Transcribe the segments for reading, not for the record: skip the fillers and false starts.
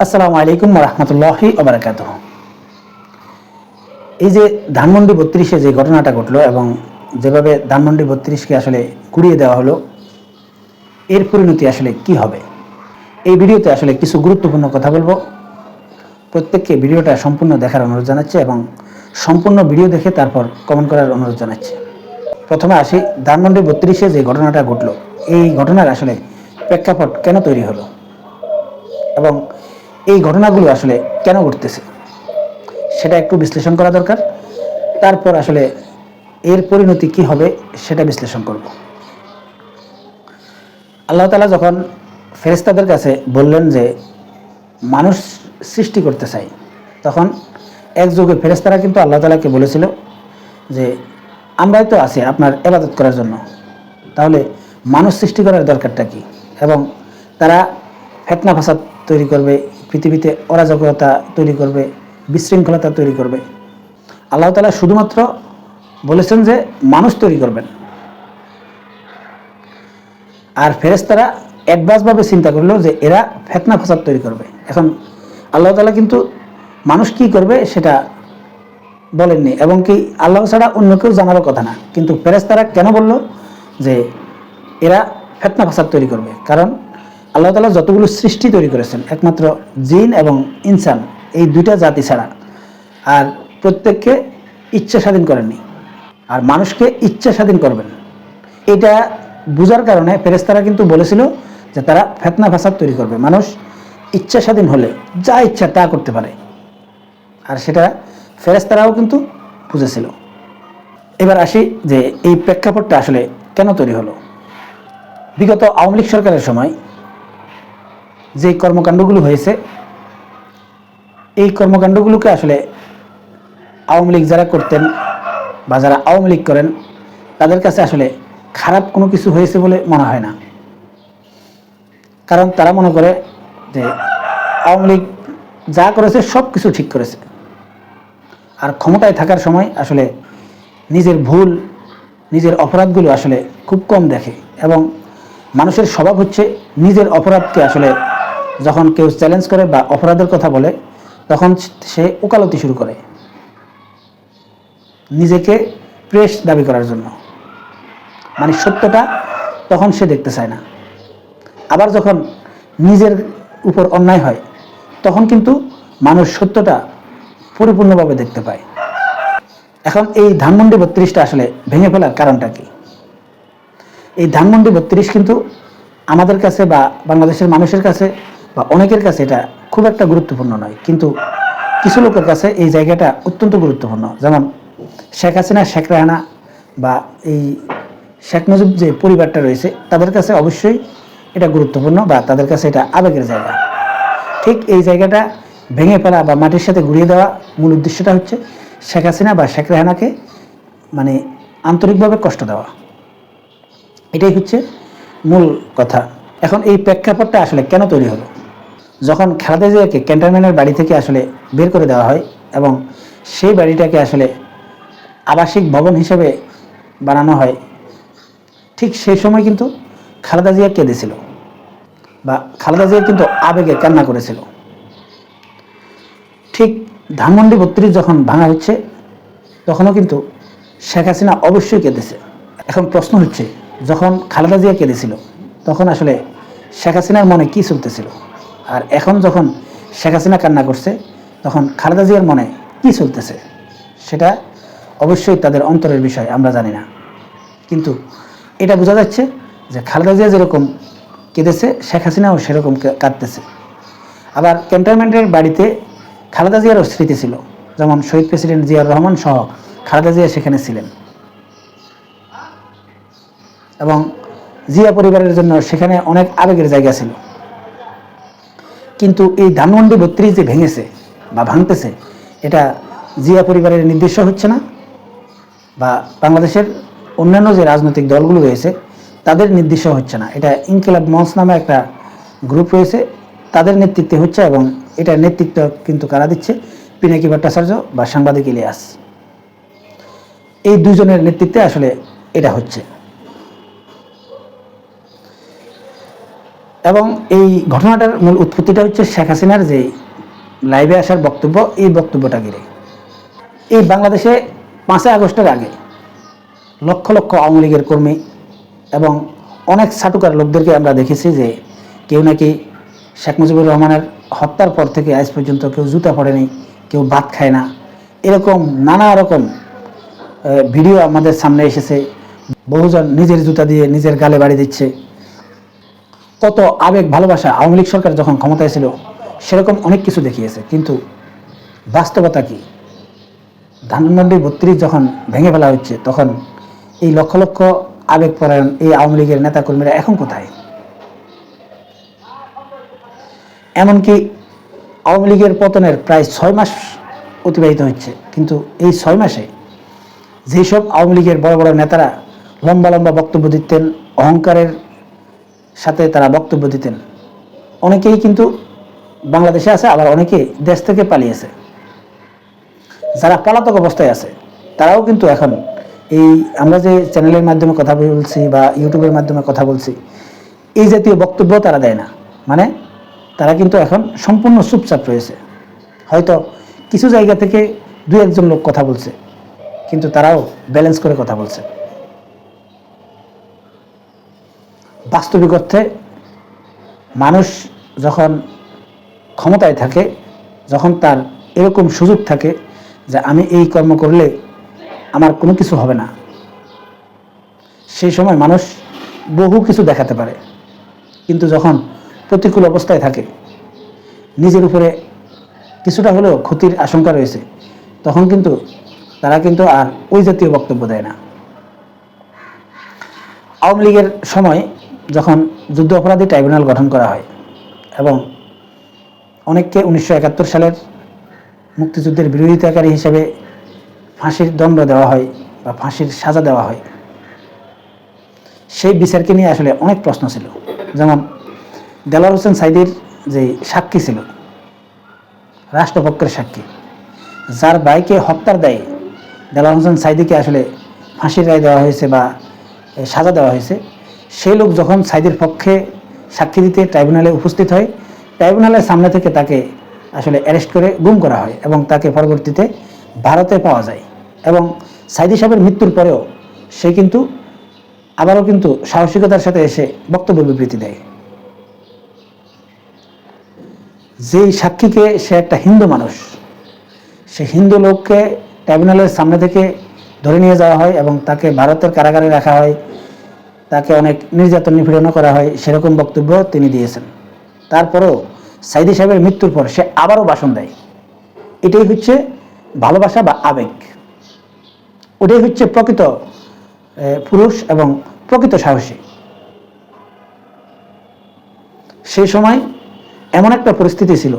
আসসালামু আলাইকুম রহমতুল্লাহি ওবারাকাতুহ। এই যে ধানমন্ডি ৩২-এ যে ঘটনাটা ঘটলো এবং যেভাবে ধানমন্ডি ৩২-কে আসলে কুড়িয়ে দেওয়া হলো, এর পরিণতি আসলে কি হবে, এই ভিডিওতে আসলে কিছু গুরুত্বপূর্ণ কথা বলবো। প্রত্যেককে ভিডিওটা সম্পূর্ণ দেখার অনুরোধ জানাচ্ছি এবং সম্পূর্ণ ভিডিও দেখে তারপর কমেন্ট করার অনুরোধ জানাচ্ছি। প্রথমে আসি, ধানমন্ডি ৩২-এ যে ঘটনাটা ঘটলো, এই ঘটনার আসলে প্রেক্ষাপট কেন তৈরি হলো এবং এই ঘটনাগুলো আসলে কেন ঘটতেছে সেটা একটু বিশ্লেষণ করা দরকার। তারপর আসলে এর পরিণতি কি হবে সেটা বিশ্লেষণ করব। আল্লাহ তাআলা যখন ফেরেশতাদের কাছে বললেন যে মানুষ সৃষ্টি করতে চাই, তখন এক যুগে ফেরেশতারা কিন্তু আল্লাহ তাআলাকে বলেছিল যে আমরাই তো আছি আপনার ইবাদত করার জন্য, তাহলে মানুষ সৃষ্টি করার দরকারটা কি? এবং তারা ফিতনা ফাসাদ তৈরি করবে, পৃথিবীতে অরাজকতা তৈরি করবে, বিশৃঙ্খলতা তৈরি করবে। আল্লাহ তাআলা শুধুমাত্র বলেছেন যে মানুষ তৈরি করবেন, আর ফেরেশতারা অ্যাডভান্সভাবে চিন্তা করলো যে এরা ফিতনা ফাসাদ তৈরি করবে। এখন আল্লাহ তাআলা কিন্তু মানুষ কি করবে সেটা বলেননি, এবং কি আল্লাহ ছাড়া অন্য কেউ জানারও কথা না। কিন্তু ফেরেশতারা কেন বলল যে এরা ফিতনা ফাসাদ তৈরি করবে? কারণ আল্লাহ তাআলা যতগুলো সৃষ্টি তৈরি করেছেন একমাত্র জিন এবং ইনসান, এই দুইটা জাতি ছাড়া আর প্রত্যেককে ইচ্ছা স্বাধীন করেননি, আর মানুষকে ইচ্ছা স্বাধীন করবেন। এটা বুঝার কারণে ফেরেশতারা কিন্তু বলেছিল যে তারা ফিতনা ফাসাদ তৈরি করবে। মানুষ ইচ্ছা স্বাধীন হলে যা ইচ্ছা তা করতে পারে, আর সেটা ফেরেশতারাও কিন্তু বুঝেছিল। এবার আসি যে এই প্রেক্ষাপটটা আসলে কেন তৈরি হলো। বিগত আওয়ামী লীগ সরকারের সময় যে কর্মকাণ্ডগুলো হয়েছে, এই কর্মকাণ্ডগুলোকে আসলে আওয়ামী লীগ যারা করতেন বা যারা আওয়ামী লীগ করেন তাদের কাছে আসলে খারাপ কোনো কিছু হয়েছে বলে মনে হয় না। কারণ তারা মনে করে যে আওয়ামী লীগ যা করেছে সব কিছু ঠিক করেছে। আর ক্ষমতায় থাকার সময় আসলে নিজের ভুল, নিজের অপরাধগুলো আসলে খুব কম দেখে, এবং মানুষের স্বভাব হচ্ছে নিজের অপরাধকে আসলে যখন কেউ চ্যালেঞ্জ করে বা অপরাধের কথা বলে তখন সে ওকালতি শুরু করে নিজেকে প্রেস দাবি করার জন্য। মানে সত্যটা তখন সে দেখতে চায় না। আবার যখন নিজের উপর অন্যায় হয় তখন কিন্তু মানুষ সত্যটা পরিপূর্ণভাবে দেখতে পায়। এখন এই ধানমন্ডি ৩২টা আসলে ভেঙে ফেলার কারণটা কি? এই ধানমন্ডি ৩২ কিন্তু আমাদের কাছে বা বাংলাদেশের মানুষের কাছে বা অনেকের কাছে এটা খুব একটা গুরুত্বপূর্ণ নয়, কিন্তু কিছু লোকের কাছে এই জায়গাটা অত্যন্ত গুরুত্বপূর্ণ। যেমন শেখ হাসিনা, শেখ রেহানা বা এই শেখ মুজিব যে পরিবারটা রয়েছে তাদের কাছে অবশ্যই এটা গুরুত্বপূর্ণ বা তাদের কাছে এটা আবেগের জায়গা। ঠিক এই জায়গাটা ভেঙে ফেলা বা মাটির সাথে গুঁড়িয়ে দেওয়া মূল উদ্দেশ্যটা হচ্ছে শেখ হাসিনা বা শেখ রেহানাকে মানে আন্তরিকভাবে কষ্ট দেওয়া। এটাই হচ্ছে মূল কথা। এখন এই প্রেক্ষাপটটা আসলে কেন তৈরি হলো? যখন খালেদা জিয়াকে ক্যান্টনমেন্টের বাড়ি থেকে আসলে বের করে দেওয়া হয় এবং সেই বাড়িটাকে আসলে আবাসিক ভবন হিসেবে বানানো হয়, ঠিক সেই সময় কিন্তু খালেদা জিয়া কেঁদেছিল বা খালেদা জিয়া কিন্তু আবেগে কান্না করেছিল। ঠিক ধানমন্ডি ৩২ যখন ভাঙা হচ্ছে তখনও কিন্তু শেখ হাসিনা অবশ্যই কেঁদেছে। এখন প্রশ্ন হচ্ছে, যখন খালেদা জিয়া কেঁদেছিল তখন আসলে শেখ হাসিনার মনে কী চলতেছিল, আর এখন যখন শেখ হাসিনা কান্না করছে তখন খালেদা জিয়ার মনে কী চলতেছে সেটা অবশ্যই তাদের অন্তরের বিষয়, আমরা জানি না। কিন্তু এটা বোঝা যাচ্ছে যে খালেদা জিয়া যেরকম কেঁদেছে শেখ হাসিনাও সেরকম কাঁদতেছে। আবার ক্যান্টনমেন্টের বাড়িতে খালেদা জিয়ারও স্মৃতি ছিল, যেমন শহীদ প্রেসিডেন্ট জিয়াউর রহমান সহ খালেদা জিয়া সেখানে ছিলেন, এবং জিয়া পরিবারের জন্য সেখানে অনেক আবেগের জায়গা ছিল। কিন্তু এই ধানমন্ডি ৩২ যে ভেঙেছে বা ভাঙতেছে, এটা জিয়া পরিবারের নির্দেশ হচ্ছে না, বা বাংলাদেশের অন্যান্য যে রাজনৈতিক দলগুলো রয়েছে তাদের নির্দেশ হচ্ছে না। এটা ইনকিলাব মঞ্চ নামে একটা গ্রুপ রয়েছে, তাদের নেতৃত্বে হচ্ছে, এবং এটার নেতৃত্ব কিন্তু কারা দিচ্ছে? পিনাকি ভট্টাচার্য বা সাংবাদিক ইলিয়াস, এই দুজনের নেতৃত্বে আসলে এটা হচ্ছে। এবং এই ঘটনাটার মূল উৎপত্তিটা হচ্ছে শেখ হাসিনার যে লাইভে আসার বক্তব্য, এই বক্তব্যটা ঘিরে। এই বাংলাদেশে 5ই আগস্টের আগে লক্ষ লক্ষ আওয়ামী লীগের কর্মী এবং অনেক ছাটুকার লোকদেরকে আমরা দেখেছি যে কেউ নাকি শেখ মুজিবুর রহমানের হত্যার পর থেকে আজ পর্যন্ত কেউ জুতা পড়েনি, কেউ ভাত খায় না, এরকম নানা রকম ভিডিও আমাদের সামনে এসেছে। বহুজন নিজের জুতা দিয়ে নিজের গালে বাড়ি দিচ্ছে। কত আবেগ ভালোবাসা আওয়ামী লীগ সরকার যখন ক্ষমতায় ছিল সেরকম অনেক কিছু দেখিয়েছে, কিন্তু বাস্তবতা কি? ধানমন্ডি 32 যখন ভেঙে ফেলা হচ্ছে তখন এই লক্ষ লক্ষ আবেগপরায়ণ এই আওয়ামী লীগের নেতাকর্মীরা এখন কোথায়? এমনকি আওয়ামী লীগের পতনের প্রায় 6 মাস অতিবাহিত হচ্ছে, কিন্তু এই 6 মাসে যেসব আওয়ামী লীগের বড় বড় নেতারা লম্বা লম্বা বক্তব্য দিতেন, অহংকারের সাথে তারা বক্তব্য দিতেন, অনেকেই কিন্তু বাংলাদেশে আছে, আবার অনেকে দেশ থেকে পালিয়েছে। যারা পলাতক অবস্থায় আছে তারাও কিন্তু এখন এই আমরা যে চ্যানেলের মাধ্যমে কথা বলছি বা ইউটিউবের মাধ্যমে কথা বলছি, এই জাতীয় বক্তব্য তারা দেয় না। মানে তারা কিন্তু এখন সম্পূর্ণ চুপচাপ রয়েছে। হয়তো কিছু জায়গা থেকে 2-1 লোক কথা বলছে, কিন্তু তারাও ব্যালেন্স করে কথা বলছে। বাস্তবিক অর্থে মানুষ যখন ক্ষমতায় থাকে, যখন তার এরকম সুযোগ থাকে যে আমি এই কর্ম করলে আমার কোনো কিছু হবে না, সেই সময় মানুষ বহু কিছু দেখাতে পারে। কিন্তু যখন প্রতিকূল অবস্থায় থাকে, নিজের উপরে কিছুটা হলেও ক্ষতির আশঙ্কা রয়েছে, তখন কিন্তু তারা কিন্তু আর ওই জাতীয় বক্তব্য দেয় না। আওয়ামী লীগের সময় যখন যুদ্ধ অপরাধী ট্রাইব্যুনাল গঠন করা হয় এবং অনেককে 1971 সালের মুক্তিযুদ্ধের বিরোধিতাকারী হিসেবে ফাঁসির দণ্ড দেওয়া হয় বা ফাঁসির সাজা দেওয়া হয়, সেই বিচারকে নিয়ে আসলে অনেক প্রশ্ন ছিল। যেমন দেলোয়ার হোসেন সাঈদীর যে সাক্ষী ছিল, রাষ্ট্রপক্ষের সাক্ষী, যার ভাইকে হত্যার দায়ে দেলোয়ার হোসেন সাঈদীকে আসলে ফাঁসির রায় দেওয়া হয়েছে বা সাজা দেওয়া হয়েছে, সেই লোক যখন সাঈদীর পক্ষে সাক্ষী দিতে ট্রাইব্যুনালে উপস্থিত হয়, ট্রাইব্যুনালের সামনে থেকে তাকে আসলে অ্যারেস্ট করে গুম করা হয় এবং তাকে পরবর্তীতে ভারতে পাওয়া যায়। এবং সাঈদী সাহেবের মৃত্যুর পরেও সে কিন্তু আবারও কিন্তু সাহসিকতার সাথে এসে বক্তব্য বিবৃতি দেয়। যেই সাক্ষীকে, সে একটা হিন্দু মানুষ, সে হিন্দু লোককে ট্রাইব্যুনালের সামনে থেকে ধরে নিয়ে যাওয়া হয় এবং তাকে ভারতের কারাগারে রাখা হয়, তাকে অনেক নির্যাতন নিপীড়নও করা হয়, সেরকম বক্তব্য তিনি দিয়েছেন। তারপরেও সাঈদী সাহেবের মৃত্যুর পর সে আবারও ভাষণ দেয়। এটাই হচ্ছে ভালোবাসা বা আবেগ, ওটাই হচ্ছে প্রকৃত পুরুষ এবং প্রকৃত সাহসী। সেই সময় এমন একটা পরিস্থিতি ছিল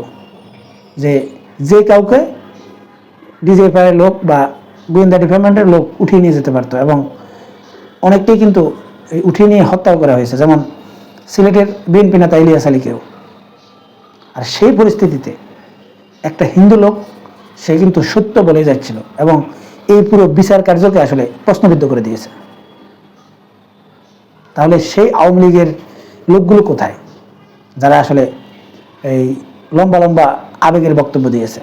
যে কাউকে ডিজিএফআইয়ের লোক বা গোয়েন্দা ডিপার্টমেন্টের লোক উঠিয়ে নিয়ে যেতে পারতো এবং অনেককেই কিন্তু উঠিয়ে নিয়ে হত্যাও করা হয়েছে, যেমন সিলেটের বিএনপি নেতা ইলিয়াস আলীকেও। আর সেই পরিস্থিতিতে একটা হিন্দু লোক, সে কিন্তু সত্য বলে যাচ্ছিল এবং এই পুরো বিচার কার্যকে আসলে প্রশ্নবিদ্ধ করে দিয়েছে। তাহলে সেই আওয়ামী লীগের লোকগুলো কোথায়, যারা আসলে এই লম্বা লম্বা আবেগের বক্তব্য দিয়েছে?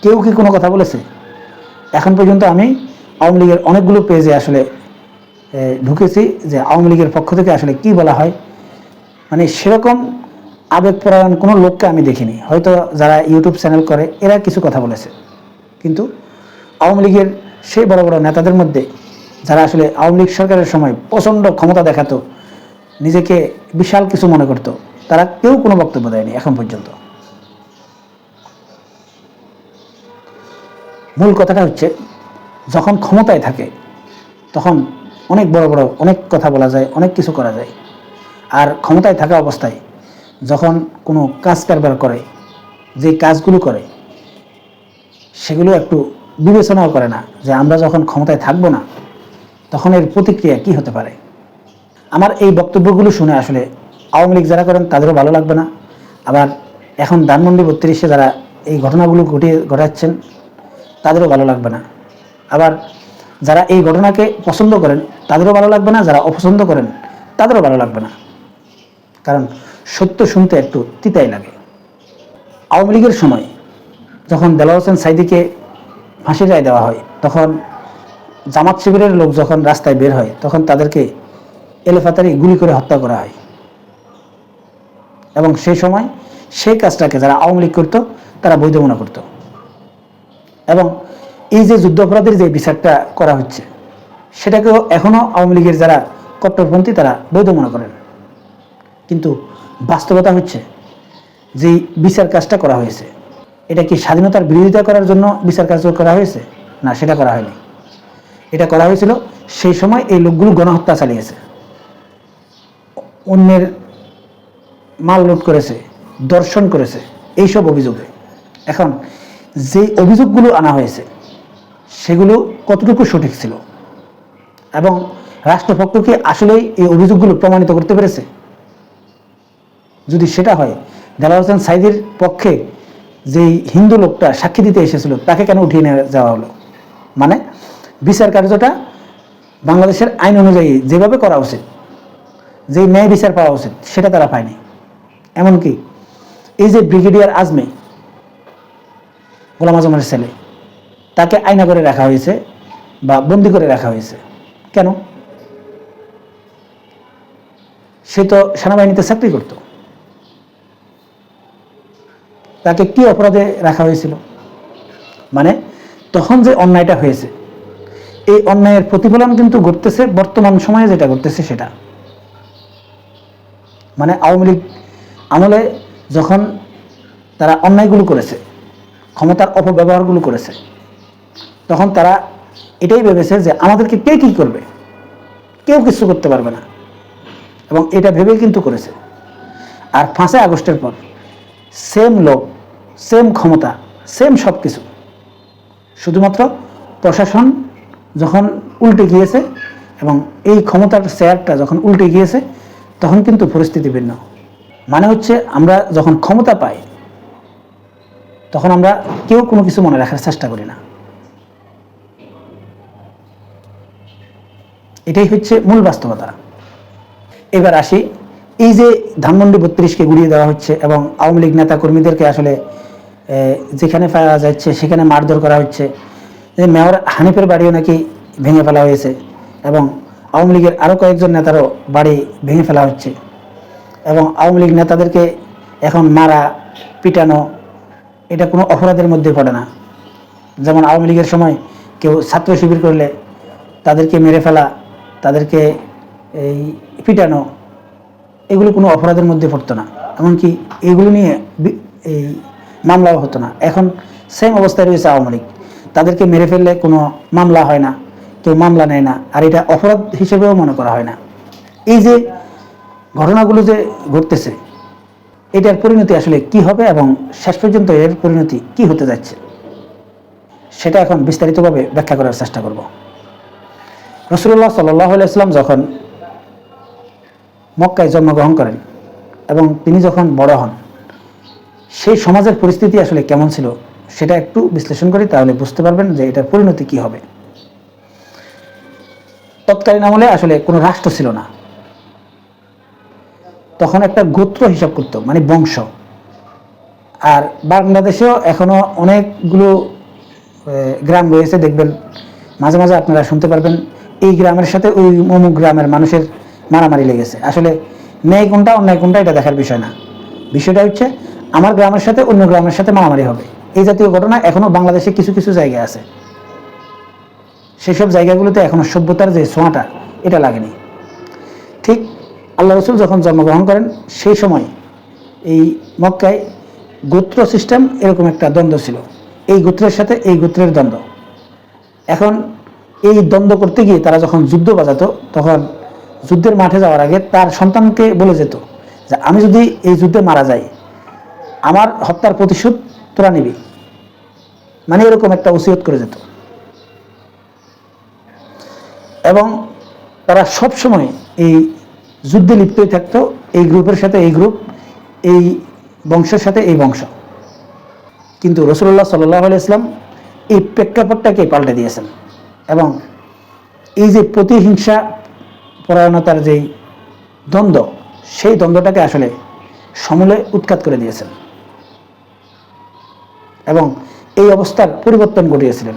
কেউ কি কোনো কথা বলেছে? এখন পর্যন্ত আমি আওয়ামী লীগের অনেকগুলো পেজে আসলে ঢুকেছি যে আওয়ামী লীগের পক্ষ থেকে আসলে কি বলা হয়, মানে সেরকম আবেগপরায়ণ কোনো লোককে আমি দেখিনি। হয়তো যারা ইউটিউব চ্যানেল করে এরা কিছু কথা বলেছে, কিন্তু আওয়ামী লীগের সেই বড় বড় নেতাদের মধ্যে যারা আসলে আওয়ামী লীগ সরকারের সময় প্রচণ্ড ক্ষমতা দেখাতো, নিজেকে বিশাল কিছু মনে করত, তারা কেউ কোনো বক্তব্য দেয়নি এখন পর্যন্ত। মূল কথাটা হচ্ছে, যখন ক্ষমতায় থাকে তখন অনেক বড় বড় অনেক কথা বলা যায়, অনেক কিছু করা যায়। আর ক্ষমতায় থাকা অবস্থায় যখন কোনো কাজ কারবার করে, যে কাজগুলো করে সেগুলো একটু বিবেচনাও করে না যে আমরা যখন ক্ষমতায় থাকবো না তখন এর প্রতিক্রিয়া কি হতে পারে। আমার এই বক্তব্যগুলো শুনে আসলে আওয়ামী লীগ যারা করেন তাদেরও ভালো লাগবে না, আবার এখন ধানমন্ডি 32-এ যারা এই ঘটনাগুলো ঘটাচ্ছেন তাদেরও ভালো লাগবে না, আবার যারা এই ঘটনাকে পছন্দ করেন তাদেরও ভালো লাগবে না, যারা অপছন্দ করেন তাদেরও ভালো লাগবে না। কারণ সত্য শুনতে একটু তিতাই লাগে। আওয়ামী লীগের সময় যখন দেলোয়ার হোসেন সাঈদীকে ফাঁসির রায় দেওয়া হয়, তখন জামাত শিবিরের লোক যখন রাস্তায় বের হয় তখন তাদেরকে এলোপাতাড়ি গুলি করে হত্যা করা হয়। এবং সেই সময় সেই কাজটাকে যারা আওয়ামী লীগ করতো তারা বৈধ মনে করত। এবং এই যে যুদ্ধাপরাধীর যে বিচারটা করা হচ্ছে সেটাকেও এখনও আওয়ামী লীগের যারা কট্টরপন্থী তারা বৈধ মনে করেন। কিন্তু বাস্তবতা হচ্ছে যে বিচার কাজটা করা হয়েছে, এটা কি স্বাধীনতার বিরোধিতা করার জন্য বিচার কাজ করা হয়েছে? না, সেটা করা হয়নি। এটা করা হয়েছিল সেই সময় এই লোকগুলো গণহত্যা চালিয়েছে, অন্যের মাল লুট করেছে, দর্শন করেছে, এইসব অভিযোগে। এখন যে অভিযোগগুলো আনা হয়েছে সেগুলো কতটুকু সঠিক ছিল এবং রাষ্ট্রপক্ষ কি আসলেই এই অভিযোগগুলো প্রমাণিত করতে পেরেছে? যদি সেটা হয়, দেলোয়ার হোসেন সাঈদীর পক্ষে যেই হিন্দু লোকটা সাক্ষী দিতে এসেছিল তাকে কেন উঠিয়ে নিয়ে যাওয়া হলো? মানে বিচার কার্যটা বাংলাদেশের আইন অনুযায়ী যেভাবে করা উচিত, যেই ন্যায় বিচার পাওয়া উচিত, সেটা তারা পায়নি। এমনকি এই যে ব্রিগেডিয়ার আজমি, গোলাম আজমের ছেলে, তাকে আয়না করে রাখা হয়েছে বা বন্দি করে রাখা হয়েছে। কেন? সে তো সেনাবাহিনীতে চাকরি করত। তাকে কি অপরাধে রাখা হয়েছিল? মানে তখন যে অন্যায়টা হয়েছে, এই অন্যায়ের প্রতিফলন কিন্তু ঘটতেছে বর্তমান সময়ে যেটা ঘটতেছে সেটা। মানে আওয়ামী লীগ আমলে যখন তারা অন্যায়গুলো করেছে, ক্ষমতার অপব্যবহারগুলো করেছে, তখন তারা এটাই ভেবেছে যে আমাদেরকে কে কী করবে, কেউ কিছু করতে পারবে না, এবং এটা ভেবেই কিন্তু করেছে। আর 5 আগস্টের পর সেম লোক, সেম ক্ষমতা, সেম সব কিছু, শুধুমাত্র প্রশাসন যখন উল্টে গিয়েছে এবং এই ক্ষমতার চেয়ারটা যখন উল্টে গিয়েছে তখন কিন্তু পরিস্থিতি ভিন্ন। মানে হচ্ছে আমরা যখন ক্ষমতা পাই তখন আমরা কেউ কোনো কিছু মনে রাখার চেষ্টা করি না। এটাই হচ্ছে মূল বাস্তবতা। এবার আসি, এই যে ধানমন্ডি 32কে গুড়িয়ে দেওয়া হচ্ছে এবং আওয়ামী লীগ নেতা কর্মীদেরকে আসলে যেখানে পাওয়া যাচ্ছে সেখানে মারধর করা হচ্ছে। যে মেয়র হানিফের বাড়িও নাকি ভেঙে ফেলা হয়েছে এবং আওয়ামী লীগের আরও কয়েকজন নেতারও বাড়ি ভেঙে ফেলা হচ্ছে এবং আওয়ামী লীগ নেতাদেরকে এখন মারা পিটানো এটা কোনো অপরাধের মধ্যে পড়ে না। যেমন আওয়ামী লীগের সময় কেউ ছাত্র শিবির করলে তাদেরকে মেরে ফেলা, তাদেরকে এই পিটানো, এগুলো কোনো অপরাধের মধ্যে পড়তো না। এমনকি এগুলো নিয়ে এই মামলাও হতো না। এখন সেম অবস্থায় রয়েছে আওয়ামী লীগ, তাদেরকে মেরে ফেললে কোনো মামলা হয় না, কেউ মামলা নেয় না, আর এটা অপরাধ হিসেবেও মনে করা হয় না। এই যে ঘটনাগুলো যে ঘটতেছে এটার পরিণতি আসলে কি হবে এবং শেষ পর্যন্ত এর পরিণতি কি হতে যাচ্ছে সেটা এখন বিস্তারিতভাবে ব্যাখ্যা করার চেষ্টা করব। রাসূলুল্লাহ সাল্লাল্লাহু আলাইহি ওয়াসাল্লাম যখন মক্কায় জন্মগ্রহণ করেন এবং তিনি যখন বড় হন সেই সমাজের পরিস্থিতি আসলে কেমন ছিল সেটা একটু বিশ্লেষণ করি, তাহলে বুঝতে পারবেন যে এটার পরিণতি কি হবে। তৎকালীন আমলে আসলে কোনো রাষ্ট্র ছিল না, তখন একটা গোত্র হিসাব করতো, মানে বংশ। আর বাংলাদেশেও এখনো অনেকগুলো গ্রাম রয়েছে, দেখবেন মাঝে মাঝে আপনারা শুনতে পারবেন এই গ্রামের সাথে ওই অমুক গ্রামের মানুষের মারামারি লেগেছে। আসলে ন্যায় কোনটা অন্যায় কোনটা এটা দেখার বিষয় না, বিষয়টা হচ্ছে আমার গ্রামের সাথে অন্য গ্রামের সাথে মারামারি হবে। এই জাতীয় ঘটনা এখনো বাংলাদেশে কিছু কিছু জায়গায় আছে। সেসব জায়গাগুলোতে এখনো সভ্যতার যে ছোঁয়াটা এটা লাগেনি। ঠিক আল্লাহ রসুল যখন জন্মগ্রহণ করেন সেই সময় এই মক্কায় গোত্র সিস্টেম এরকম একটা দ্বন্দ্ব ছিল, এই গোত্রের সাথে এই গোত্রের দ্বন্দ্ব। এখন এই দ্বন্দ্ব করতে গিয়ে তারা যখন যুদ্ধ বাজাতো তখন যুদ্ধের মাঠে যাওয়ার আগে তার সন্তানকে বলে যেত যে আমি যদি এই যুদ্ধে মারা যাই আমার হত্যার প্রতিশোধ তোরা নিবি, মানে এরকম একটা ওসিয়ত করে যেত। এবং তারা সব সময় এই যুদ্ধে লিপ্তই থাকতো, এই গ্রুপের সাথে এই গ্রুপ, এই বংশের সাথে এই বংশ। কিন্তু রাসূলুল্লাহ সাল্লাল্লাহু আলাইহি ওয়াসাল্লাম এই প্রেক্ষাপটটাকে পাল্টে দিয়েছেন এবং এই যে প্রতিহিংসা পরায়ণতার যেই দ্বন্দ্ব সেই দ্বন্দ্বটাকে আসলে সমূলে উৎখাত করে দিয়েছেন এবং এই অবস্থার পরিবর্তন ঘটিয়েছিলেন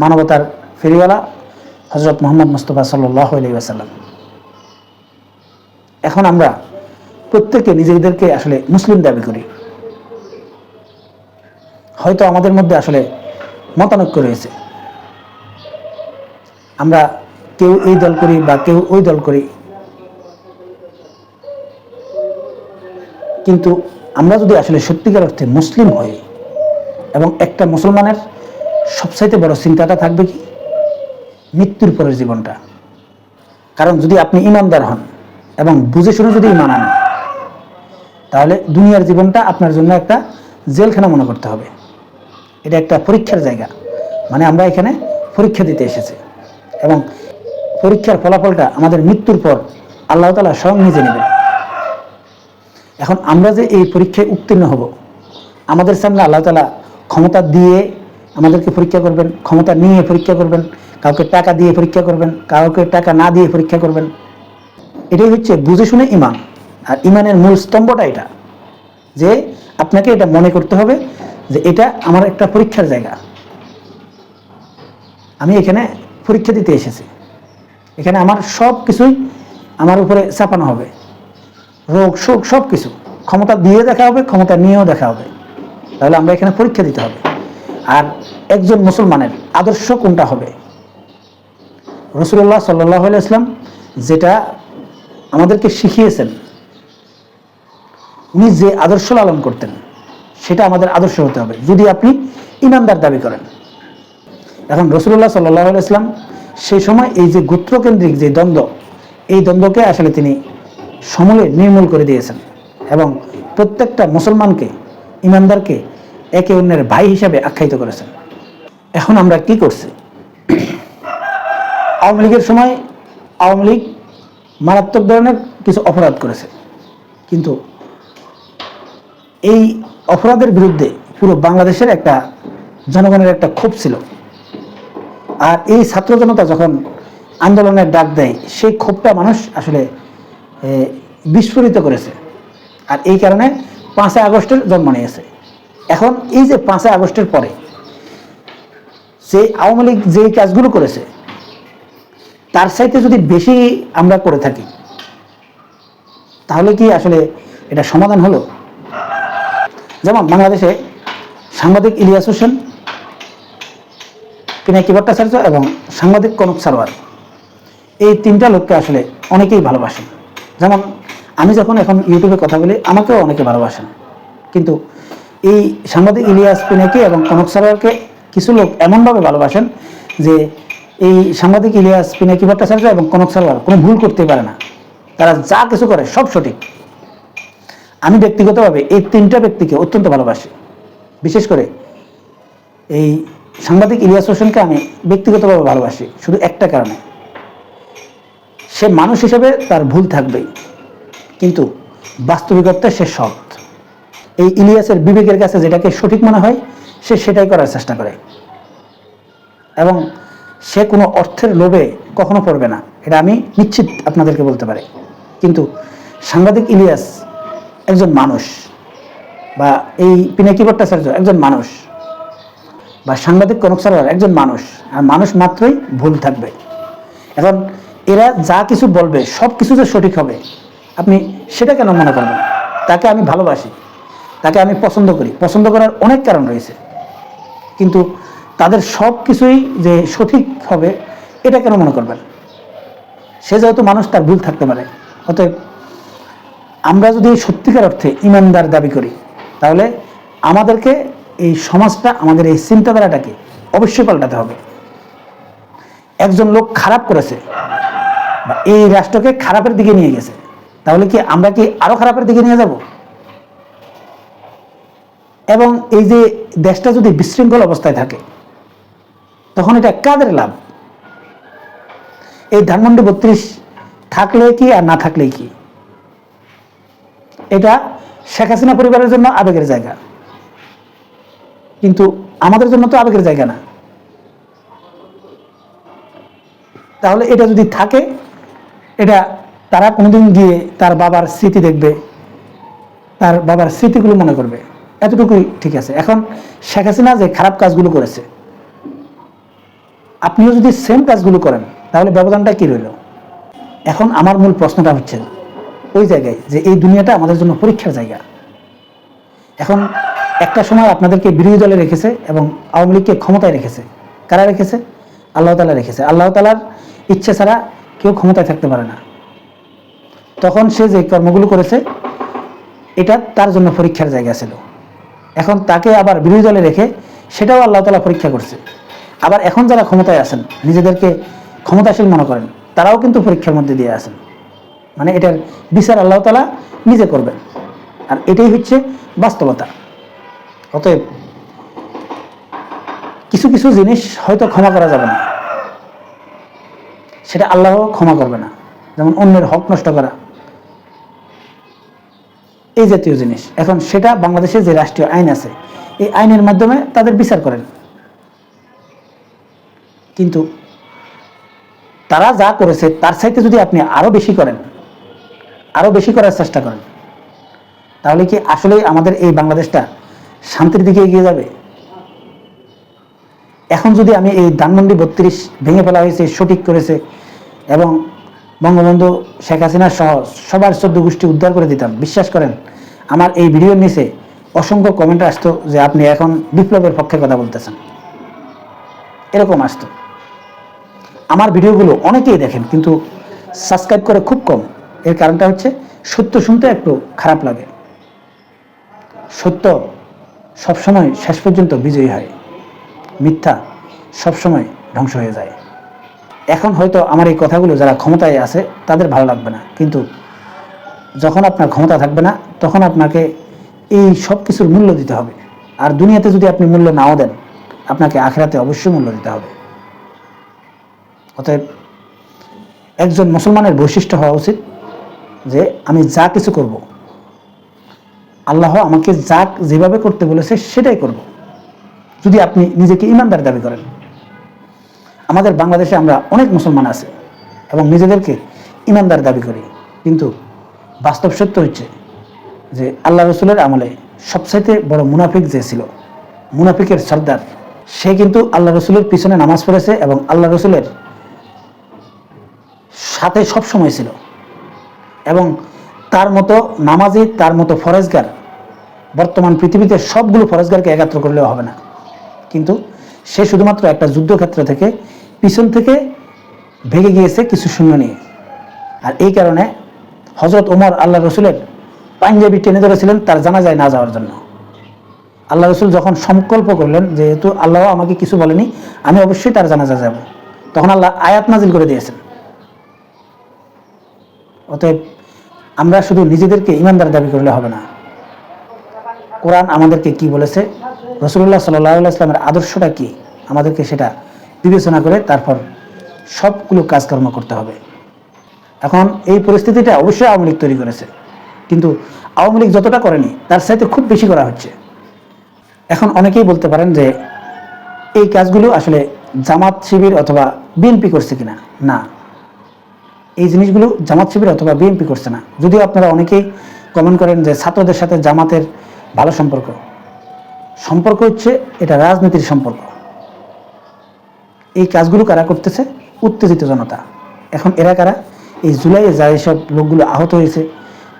মানবতার ফেরিওয়ালা হযরত মুহাম্মদ মুস্তাফা সাল্লাল্লাহু আলাইহি ওয়াসাল্লাম। এখন আমরা প্রত্যেকে নিজেদেরকে আসলে মুসলিম দাবি করি, হয়তো আমাদের মধ্যে আসলে মতানৈক্য রয়েছে, আমরা কেউ এই দল করি বা কেউ ওই দল করি, কিন্তু আমরা যদি আসলে সত্যিকার অর্থে মুসলিম হই এবং একটা মুসলমানের সবচাইতে বড় চিন্তাটা থাকবে কি মৃত্যুর পরের জীবনটা। কারণ যদি আপনি ইমানদার হন এবং বুঝে শুনে যদি ইমান আনেন, তাহলে দুনিয়ার জীবনটা আপনার জন্য একটা জেলখানা মনে করতে হবে। এটা একটা পরীক্ষার জায়গা, মানে আমরা এখানে পরীক্ষা দিতে এসেছি এবং পরীক্ষার ফলাফলটা আমাদের মৃত্যুর পর আল্লাহ তাআলা স্বয়ং নিজে নেবেন। এখন আমরা যে এই পরীক্ষায় উত্তীর্ণ হব, আমাদের সামনে আল্লাহ তাআলা ক্ষমতা দিয়ে আমাদেরকে পরীক্ষা করবেন, ক্ষমতা নিয়ে পরীক্ষা করবেন, কাউকে টাকা দিয়ে পরীক্ষা করবেন, কাউকে টাকা না দিয়ে পরীক্ষা করবেন। এটাই হচ্ছে বুঝে শুনে ইমান। আর ইমানের মূল স্তম্ভটা এটা, যে আপনাকে এটা মনে করতে হবে যে এটা আমার একটা পরীক্ষার জায়গা, আমি এখানে পরীক্ষা দিতে এসেছি, এখানে আমার সব কিছুই আমার উপরে চাপানো হবে, রোগ শোক সব কিছু ক্ষমতা দিয়ে দেখা হবে, ক্ষমতা নিয়েও দেখা হবে। তাহলে আমরা এখানে পরীক্ষা দিতে হবে। আর একজন মুসলমানের আদর্শ কোনটা হবে, রাসূলুল্লাহ সাল্লাল্লাহু আলাইহি ওয়াসাল্লাম যেটা আমাদেরকে শিখিয়েছেন, উনি যে আদর্শ লালন করতেন সেটা আমাদের আদর্শ হতে হবে যদি আপনি ইমানদার দাবি করেন। এখন রাসূলুল্লাহ সাল্লাল্লাহু আলাইহি ওয়াসাল্লাম সেই সময় এই যে গোত্রকেন্দ্রিক যে দ্বন্দ্ব, এই দ্বন্দ্বকে আসলে তিনি সমূলে নির্মূল করে দিয়েছেন এবং প্রত্যেকটা মুসলমানকে, ইমানদারকে একে অন্যের ভাই হিসাবে আখ্যায়িত করেছেন। এখন আমরা কি করছি, আওয়ামী লীগের সময় আওয়ামী লীগ মারাত্মক ধরনের কিছু অপরাধ করেছে, কিন্তু এই অপরাধের বিরুদ্ধে পুরো বাংলাদেশের একটা জনগণের একটা ক্ষোভ ছিল। আর এই ছাত্র জনতা যখন আন্দোলনের ডাক দেয়, সেই ক্ষোভটা মানুষ আসলে বিস্ফোরিত করেছে। আর এই কারণে 5ই আগস্টের জন্ম নিয়েছে। এখন এই যে 5ই আগস্টের পরে যে আওয়ামী লীগ যে কাজগুলো করেছে, তার চাইতে যদি বেশি আমরা করে থাকি, তাহলে কি আসলে এটা সমাধান হলো? যেমন বাংলাদেশে সাংবাদিক ইলিয়াস হোসেন, পিনাকি ভট্টাচার্য এবং সাংবাদিক কনক সারোয়ার, এই 3টা লোককে আসলে অনেকেই ভালোবাসেন। যেমন আমি যখন এখন ইউটিউবে কথা বলি, আমাকেও অনেকে ভালোবাসেন, কিন্তু এই সাংবাদিক ইলিয়াস, পিনাকি এবং কনক সারোয়ারকে কিছু লোক এমনভাবে ভালোবাসেন যে এই সাংবাদিক ইলিয়াস, পিনাকি ভট্টাচার্য এবং কনক সারোয়ার কোনো ভুল করতে পারে না, তারা যা কিছু করে সব সঠিক। আমি ব্যক্তিগতভাবে এই 3টা ব্যক্তিকে অত্যন্ত ভালোবাসি। বিশেষ করে এই সাংবাদিক ইলিয়াস হোসেনকে আমি ব্যক্তিগতভাবে ভালোবাসি শুধু একটা কারণে, সে মানুষ হিসেবে তার ভুল থাকবেই, কিন্তু বাস্তবিকতা সে সৎ। এই ইলিয়াসের বিবেকের কাছে যেটাকে সঠিক মনে হয় সে সেটাই করার চেষ্টা করে এবং সে কোনো অর্থের লোভে কখনো পড়বে না, এটা আমি নিশ্চিত আপনাদেরকে বলতে পারি। কিন্তু সাংবাদিক ইলিয়াস একজন মানুষ, বা এই পিনাকি ভট্টাচার্য একজন মানুষ, বা সাংবাদিক কনক সারোয়ার একজন মানুষ, আর মানুষ মাত্রই ভুল থাকবে। এখন এরা যা কিছু বলবে সব কিছু যে সঠিক হবে আপনি সেটা কেন মনে করবেন? তাকে আমি ভালোবাসি, তাকে আমি পছন্দ করি, পছন্দ করার অনেক কারণ রয়েছে, কিন্তু তাদের সব কিছুই যে সঠিক হবে এটা কেন মনে করবেন? সে যেহেতু মানুষ, তার ভুল থাকতে পারে। অতএব আমরা যদি সত্যিকার অর্থে ইমানদার দাবি করি, তাহলে আমাদেরকে এই সমাজটা, আমাদের এই চিন্তাধারাটাকে অবশ্যই পাল্টাতে হবে। একজন লোক খারাপ করেছে বা এই রাষ্ট্রকে খারাপের দিকে নিয়ে গেছে, তাহলে কি আমরা কি আরো খারাপের দিকে নিয়ে যাব? এবং এই যে দেশটা যদি বিশৃঙ্খল অবস্থায় থাকে, তখন এটা কাদের লাভ? এই ধানমন্ডি 32 থাকলে কি আর না থাকলেই কি? এটা শেখ হাসিনা পরিবারের জন্য আবেগের জায়গা, কিন্তু আমাদের জন্য তো আবেগের জায়গা না। তাহলে এটা যদি থাকে, এটা তারা কোনোদিন গিয়ে তার বাবার স্মৃতি দেখবে, তার বাবার স্মৃতিগুলো মনে করবে, এতটুকুই ঠিক আছে। এখন শেখ হাসিনা যে খারাপ কাজগুলো করেছে, আপনিও যদি সেম কাজগুলো করেন তাহলে ব্যবধানটা কি রইল? এখন আমার মূল প্রশ্নটা হচ্ছে ওই জায়গায় যে এই দুনিয়াটা আমাদের জন্য পরীক্ষার জায়গা। এখন একটা সময় আপনাদেরকে বিরোধী দলে রেখেছে এবং আওয়ামী লীগকে ক্ষমতায় রেখেছে। কারা রেখেছে? আল্লাহ তাআলা রেখেছে। আল্লাহ তাআলার ইচ্ছে ছাড়া কেউ ক্ষমতায় থাকতে পারে না। তখন সে যে কর্মগুলো করেছে এটা তার জন্য পরীক্ষার জায়গা ছিল। এখন তাকে আবার বিরোধী দলে রেখে সেটাও আল্লাহ তাআলা পরীক্ষা করছে। আবার এখন যারা ক্ষমতায় আছেন, নিজেদেরকে ক্ষমতাশীল মনে করেন, তারাও কিন্তু পরীক্ষার মধ্যে দিয়ে আছেন। মানে এটার বিচার আল্লাহ তাআলা নিজে করবেন, আর এটাই হচ্ছে বাস্তবতা। অতএব কিছু কিছু জিনিস হয়তো ক্ষমা করা যাবে না, সেটা আল্লাহ ক্ষমা করবে না, যেমন অন্যের হক নষ্ট করা, এই জাতীয় জিনিস। এখন সেটা বাংলাদেশের যে রাষ্ট্রীয় আইন আছে, এই আইনের মাধ্যমে তাদের বিচার করেন। কিন্তু তারা যা করেছে তার চাইতে যদি আপনি আরো বেশি করেন, আরো বেশি করার চেষ্টা করেন, তাহলে কি আসলে আমাদের এই বাংলাদেশটা শান্তির দিকে এগিয়ে যাবে? এখন যদি আমি এই ধানমন্ডি 32 ভেঙে ফেলা হয়েছে, সঠিক করেছে এবং বঙ্গবন্ধু শেখ হাসিনা সহ সবার 14 গোষ্ঠী উদ্ধার করে দিতাম, বিশ্বাস করেন আমার এই ভিডিওর নিচে অসংখ্য কমেন্ট আসতো যে আপনি এখন বিপ্লবের পক্ষে কথা বলতেছেন, এরকম আসতো। আমার ভিডিওগুলো অনেকেই দেখেন কিন্তু সাবস্ক্রাইব করে খুব কম। এর কারণটা হচ্ছে সত্য শুনতে একটু খারাপ লাগে। সত্য সবসময় শেষ পর্যন্ত বিজয়ী হয়, মিথ্যা সবসময় ধ্বংস হয়ে যায়। এখন হয়তো আমার এই কথাগুলো যারা ক্ষমতায় আছে তাদের ভালো লাগবে না, কিন্তু যখন আপনার ক্ষমতা থাকবে না তখন আপনাকে এই সব কিছুর মূল্য দিতে হবে। আর দুনিয়াতে যদি আপনি মূল্য নাও দেন, আপনাকে আখিরাতে অবশ্যই মূল্য দিতে হবে। অতএব একজন মুসলমানের বৈশিষ্ট্য হওয়া উচিত যে আমি যা কিছু করব, আল্লাহ আমাকে যা যেভাবে করতে বলেছে সেটাই করব, যদি আপনি নিজেকে ইমানদার দাবি করেন। আমাদের বাংলাদেশে আমরা অনেক মুসলমান আছে এবং নিজেদেরকে ইমানদার দাবি করি, কিন্তু বাস্তব সত্য হচ্ছে যে আল্লাহ রসুলের আমলে সবচাইতে বড় মুনাফিক যে ছিল, মুনাফিকের সর্দার, সে কিন্তু আল্লাহ রসুলের পিছনে নামাজ পড়েছে এবং আল্লাহ রসুলের সাথে সব সময় ছিল। এবং তার মতো নামাজি, তার মতো ফরেজগার বর্তমান পৃথিবীতে সবগুলো ফরেজগারকে একাত্র করলেও হবে না। কিন্তু সে শুধুমাত্র একটা যুদ্ধক্ষেত্র থেকে পিছন থেকে ভেগে গিয়েছে কিছু সৈন্য নিয়ে। আর এই কারণে হযরত ওমর আল্লাহ রসুলের পাঞ্জাবি টেনে ধরেছিলেন তার জানাজায় না যাওয়ার জন্য। আল্লাহ রসুল যখন সংকল্প করলেন যেহেতু আল্লাহ আমাকে কিছু বলেনি, আমি অবশ্যই তার জানাজা যাব, তখন আল্লাহ আয়াত নাজিল করে দিয়েছেন। অতএব আমরা শুধু নিজেদেরকে ইমানদার দাবি করলে হবে না। কোরআন আমাদেরকে কি বলেছে, রাসূলুল্লাহ সাল্লাল্লাহু আলাইহি ওয়াসাল্লামের আদর্শটা কি, আমাদেরকে সেটা বিবেচনা করে তারপর সবগুলো কাজকর্ম করতে হবে। এখন এই পরিস্থিতিটা অবশ্যই আওয়ামী লীগ তৈরি করেছে, কিন্তু আওয়ামী লীগ যতটা করেনি তার চাইতে খুব বেশি করা হচ্ছে। এখন অনেকেই বলতে পারেন যে এই কাজগুলো আসলে জামাত শিবির অথবা বিএনপি করছে কিনা। না, এই জিনিসগুলো জামাত শিবির অথবা বিএনপি করছে না। যদিও আপনারা অনেকেই কমেন্ট করেন যে ছাত্রদের সাথে জামাতের ভালো সম্পর্ক, সম্পর্ক হচ্ছে এটা রাজনীতির সম্পর্ক। এই কাজগুলো কারা করতেছে? উত্তেজিত জনতা। এখন এরা কারা? এই জুলাইয়ে যা এইসব লোকগুলো আহত হয়েছে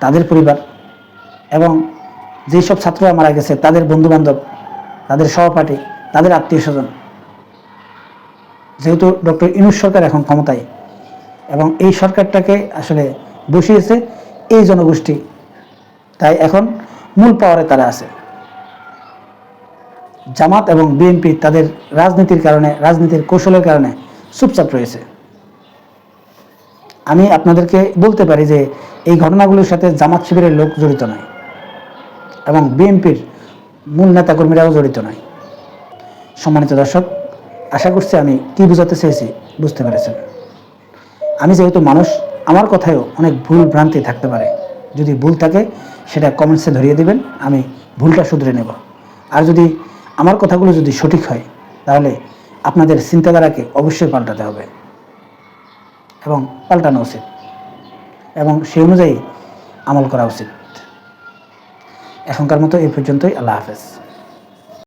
তাদের পরিবার, এবং যেই সব ছাত্ররা মারা গেছে তাদের বন্ধুবান্ধব, তাদের সহপাঠী, তাদের আত্মীয় স্বজন। যেহেতু ডক্টর ইউনূস সরকার এখন ক্ষমতায় এবং এই সরকারটাকে আসলে বসিয়েছে এই জনগোষ্ঠী, তাই এখন মূল পাওয়ারে তারা আছে। জামাত এবং বিএনপি তাদের রাজনীতির কারণে, রাজনীতির কৌশলের কারণে চুপচাপ রয়েছে। আমি আপনাদেরকে বলতে পারি যে এই ঘটনাগুলোর সাথে জামাত শিবিরের লোক জড়িত নয় এবং বিএনপির মূল নেতাকর্মীরাও জড়িত নয়। সম্মানিত দর্শক, আশা করছি আমি কি বোঝাতে চেয়েছি বুঝতে পেরেছেন। আমি যেহেতু মানুষ, আমার কথায়ও অনেক ভুল ভ্রান্তি থাকতে পারে। যদি ভুল থাকে সেটা কমেন্টসে ধরিয়ে দিবেন, আমি ভুলটা শুধরে নেব। আর যদি আমার কথাগুলো যদি সঠিক হয় তাহলে আপনাদের চিন্তাধারাকে অবশ্যই পাল্টাতে হবে এবং পাল্টানো উচিত। এবং সেই অনুযায়ী আমল করা উচিত। এখনকার মতো এই পর্যন্তই। আল্লাহ হাফেজ।